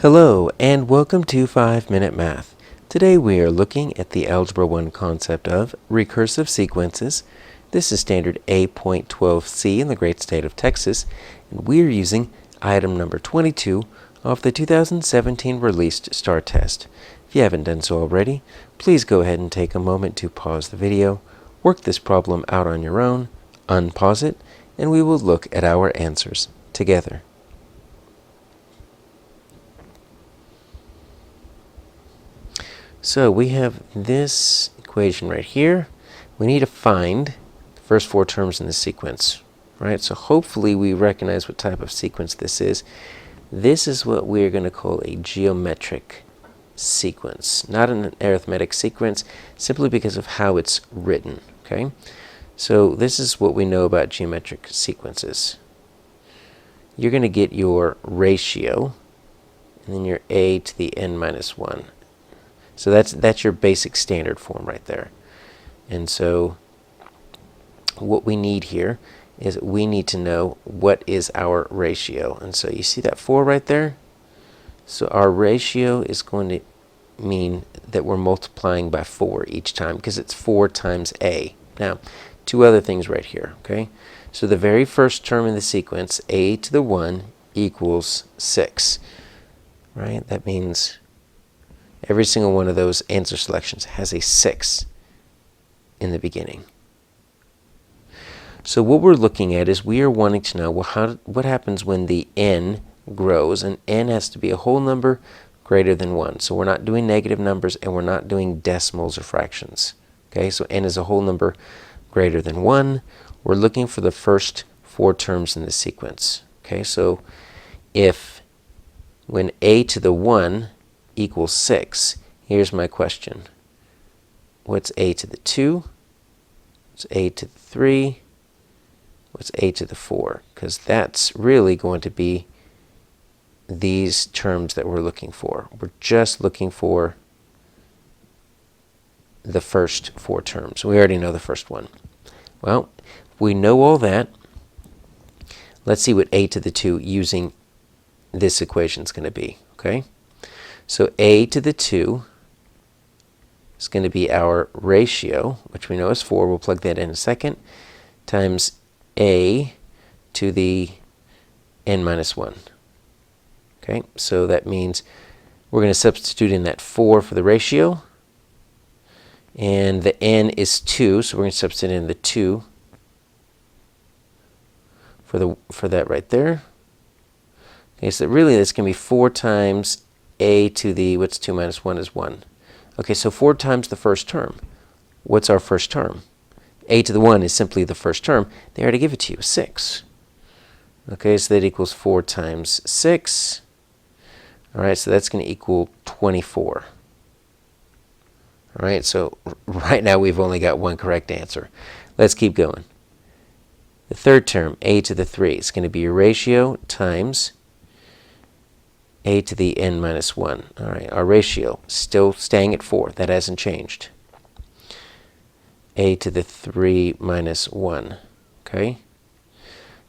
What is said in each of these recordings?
Hello and welcome to 5-Minute Math. Today we are looking at the Algebra 1 concept of recursive sequences. This is standard A.12C in the great state of Texas, and we are using item number 22 of the 2017 released STAAR test. If you haven't done so already, please go ahead and take a moment to pause the video, work this problem out on your own, unpause it, and we will look at our answers together. So we have this equation right here. We need to find the first four terms in the sequence, right? So hopefully we recognize what type of sequence this is. This is what we're going to call a geometric sequence, not an arithmetic sequence, simply because of how it's written, okay? So this is what we know about geometric sequences. You're going to get your ratio, and then your a to the n minus 1. So that's your basic standard form right there. And so what we need here is we need to know what is our ratio. And so you see that 4 right there? So our ratio is going to mean that we're multiplying by 4 each time because it's 4 times a. Now, two other things right here, okay? So the very first term in the sequence, a to the 1 equals 6, right? That means every single one of those answer selections has a 6 in the beginning. So what we're looking at is we are wanting to know, well, what happens when the n grows, and n has to be a whole number greater than 1. So we're not doing negative numbers and we're not doing decimals or fractions. Okay, so n is a whole number greater than 1. We're looking for the first 4 terms in the sequence. Okay, so if when a to the 1 equals 6, here's my question. What's a to the 2? What's a to the 3? What's a to the 4? Because that's really going to be these terms that we're looking for. We're just looking for the first 4 terms. We already know the first one. Well, we know all that. Let's see what a to the 2 using this equation is going to be. Okay? So a to the 2 is going to be our ratio, which we know is 4. We'll plug that in a second, times a to the n minus 1. Okay, so that means we're going to substitute in that 4 for the ratio. And the n is 2, so we're going to substitute in the 2 for that right there. Okay, so really that's going to be 4 times a to the, what's 2 minus 1 is 1. Okay, so 4 times the first term. What's our first term? A to the 1 is simply the first term. They already give it to you, 6. Okay, so that equals 4 times 6. All right, so that's going to equal 24. All right, so right now we've only got one correct answer. Let's keep going. The third term, a to the 3, is going to be your ratio times a to the n minus 1. All right, our ratio still staying at 4. That hasn't changed. A to the 3 minus 1. Okay?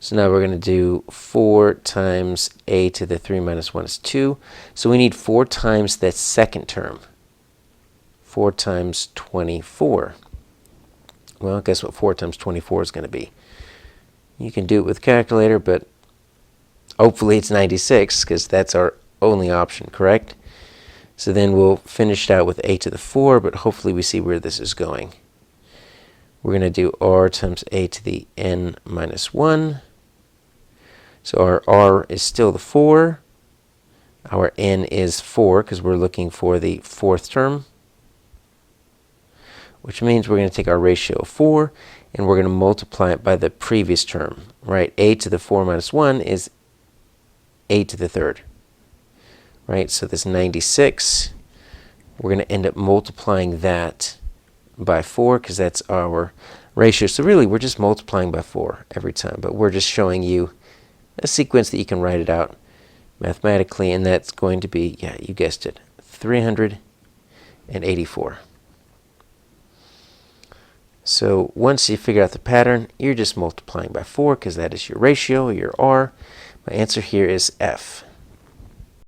So now we're going to do 4 times a to the 3 minus 1 is 2. So we need 4 times that second term. 4 times 24. Well, guess what 4 times 24 is going to be? You can do it with calculator, but hopefully it's 96 because that's our only option, correct? So then we'll finish it out with a to the 4, but hopefully we see where this is going. We're going to do r times a to the n minus 1. So our r is still the 4. Our n is 4 because we're looking for the 4th term, which means we're going to take our ratio of 4 and we're going to multiply it by the previous term, right? A to the 4 minus 1 is a to the 3rd. Right, so this 96, we're going to end up multiplying that by 4 because that's our ratio. So really, we're just multiplying by 4 every time, but we're just showing you a sequence that you can write it out mathematically, and that's going to be, yeah, you guessed it, 384. So once you figure out the pattern, you're just multiplying by 4 because that is your ratio, your r. My answer here is F.